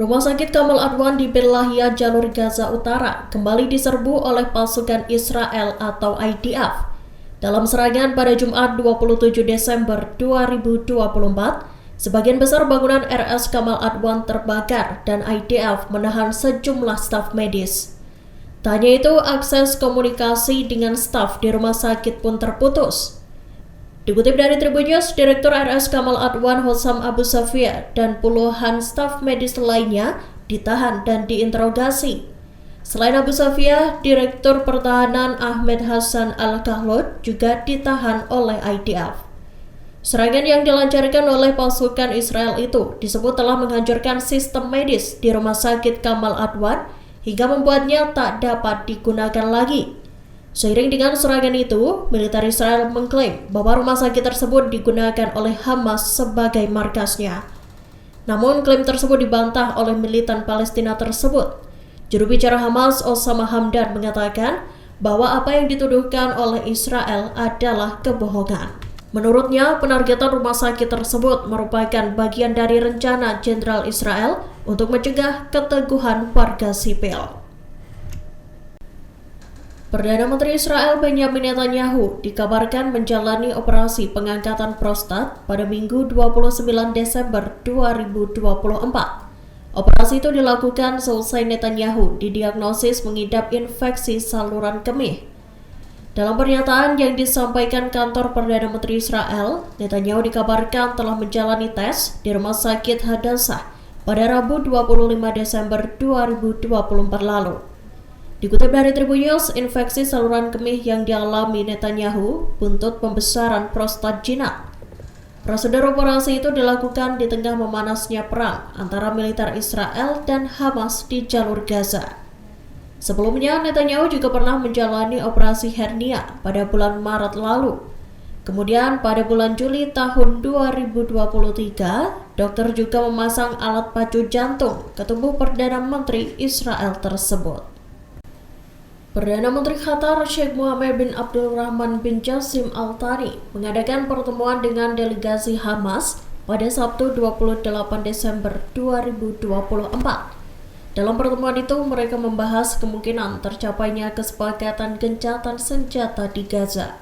Rumah sakit Kamal Adwan di Bellahia, jalur Gaza Utara, kembali diserbu oleh pasukan Israel atau IDF. Dalam serangan pada Jumat 27 Desember 2024, sebagian besar bangunan RS Kamal Adwan terbakar dan IDF menahan sejumlah staf medis. Tak hanya itu, akses komunikasi dengan staf di rumah sakit pun terputus. Dikutip dari Tribun News, Direktur RS Kamal Adwan Hossam Abu Safia dan puluhan staf medis lainnya ditahan dan diinterogasi. Selain Abu Safia, Direktur Pertahanan Ahmed Hassan Al-Kahlut juga ditahan oleh IDF. Serangan yang dilancarkan oleh pasukan Israel itu disebut telah menghancurkan sistem medis di rumah sakit Kamal Adwan hingga membuatnya tak dapat digunakan lagi. Seiring dengan serangan itu, militer Israel mengklaim bahwa rumah sakit tersebut digunakan oleh Hamas sebagai markasnya. Namun klaim tersebut dibantah oleh militan Palestina tersebut. Juru bicara Hamas, Osama Hamdan, mengatakan bahwa apa yang dituduhkan oleh Israel adalah kebohongan. Menurutnya, penargetan rumah sakit tersebut merupakan bagian dari rencana Jenderal Israel untuk mencegah keteguhan warga sipil. Perdana Menteri Israel Benjamin Netanyahu dikabarkan menjalani operasi pengangkatan prostat pada Minggu 29 Desember 2024. Operasi itu dilakukan seusai Netanyahu didiagnosis mengidap infeksi saluran kemih. Dalam pernyataan yang disampaikan kantor Perdana Menteri Israel, Netanyahu dikabarkan telah menjalani tes di Rumah Sakit Hadassah pada Rabu 25 Desember 2024 lalu. Dikutip dari Tribun News, infeksi saluran kemih yang dialami Netanyahu buntut pembesaran prostat jinak. Prosedur operasi itu dilakukan di tengah memanasnya perang antara militer Israel dan Hamas di jalur Gaza. Sebelumnya, Netanyahu juga pernah menjalani operasi hernia pada bulan Maret lalu. Kemudian pada bulan Juli tahun 2023, dokter juga memasang alat pacu jantung ke tubuh Perdana Menteri Israel tersebut. Perdana Menteri Qatar Sheikh Mohammed bin Abdul Rahman bin Jassim Al Thani mengadakan pertemuan dengan delegasi Hamas pada Sabtu 28 Desember 2024. Dalam pertemuan itu, mereka membahas kemungkinan tercapainya kesepakatan gencatan senjata di Gaza.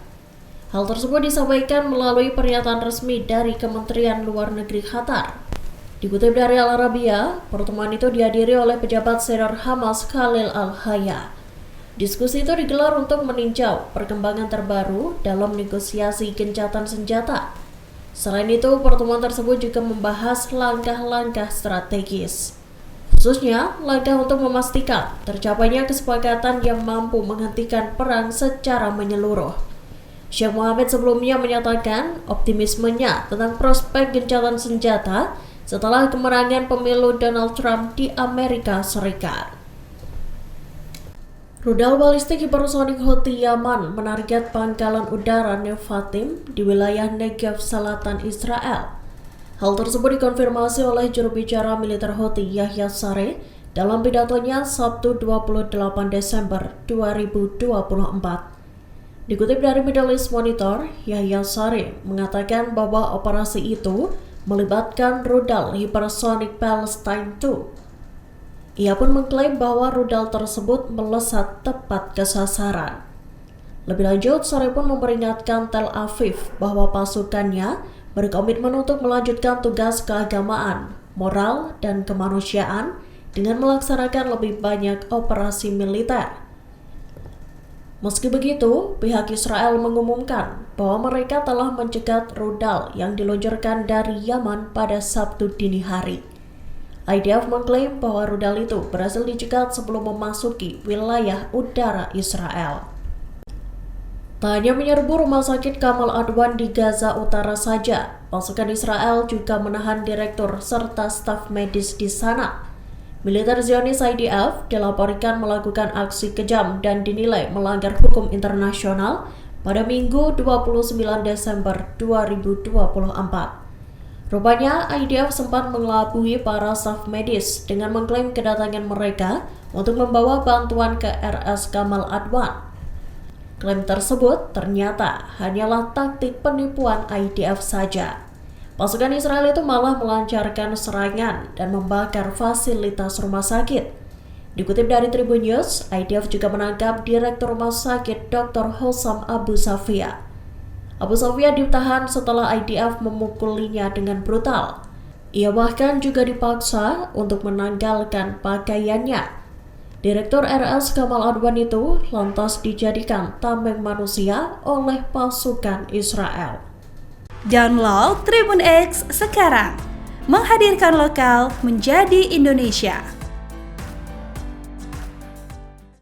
Hal tersebut disampaikan melalui pernyataan resmi dari Kementerian Luar Negeri Qatar. Dikutip dari Al Arabiya, pertemuan itu dihadiri oleh pejabat senior Hamas Khalil Al-Hayya. Diskusi itu digelar untuk meninjau perkembangan terbaru dalam negosiasi gencatan senjata. Selain itu, pertemuan tersebut juga membahas langkah-langkah strategis. Khususnya, langkah untuk memastikan tercapainya kesepakatan yang mampu menghentikan perang secara menyeluruh. Sheikh Mohammed sebelumnya menyatakan optimismenya tentang prospek gencatan senjata setelah kemenangan pemilu Donald Trump di Amerika Serikat. Rudal balistik hipersonik Houthi Yaman menarget pangkalan udara Nevatim di wilayah Negev Selatan Israel. Hal tersebut dikonfirmasi oleh juru bicara militer Houthi Yahya Saree dalam pidatonya Sabtu 28 Desember 2024. Dikutip dari Middle East Monitor, Yahya Saree mengatakan bahwa operasi itu melibatkan rudal hipersonik Palestine II. Ia pun mengklaim bahwa rudal tersebut melesat tepat ke sasaran. Lebih lanjut, Saree pun memperingatkan Tel Aviv bahwa pasukannya berkomitmen untuk melanjutkan tugas keagamaan, moral, dan kemanusiaan dengan melaksanakan lebih banyak operasi militer. Meski begitu, pihak Israel mengumumkan bahwa mereka telah mencegat rudal yang diluncurkan dari Yaman pada Sabtu dini hari. IDF mengklaim bahwa rudal itu berhasil dicegat sebelum memasuki wilayah udara Israel. Tak hanya menyerbu rumah sakit Kamal Adwan di Gaza Utara saja, pasukan Israel juga menahan direktur serta staf medis di sana. Militer Zionis IDF dilaporkan melakukan aksi kejam dan dinilai melanggar hukum internasional pada Minggu 29 Desember 2024. Rupanya, IDF sempat mengelabui para staf medis dengan mengklaim kedatangan mereka untuk membawa bantuan ke RS Kamal Adwan. Klaim tersebut ternyata hanyalah taktik penipuan IDF saja. Pasukan Israel itu malah melancarkan serangan dan membakar fasilitas rumah sakit. Dikutip dari Tribun News, IDF juga menangkap Direktur Rumah Sakit Dr. Hossam Abu Safia. Abu Safia ditahan setelah IDF memukulinya dengan brutal. Ia bahkan juga dipaksa untuk menanggalkan pakaiannya. Direktur RS Kamal Adwan itu lantas dijadikan tameng manusia oleh pasukan Israel. Download Tribun X sekarang, menghadirkan lokal menjadi Indonesia.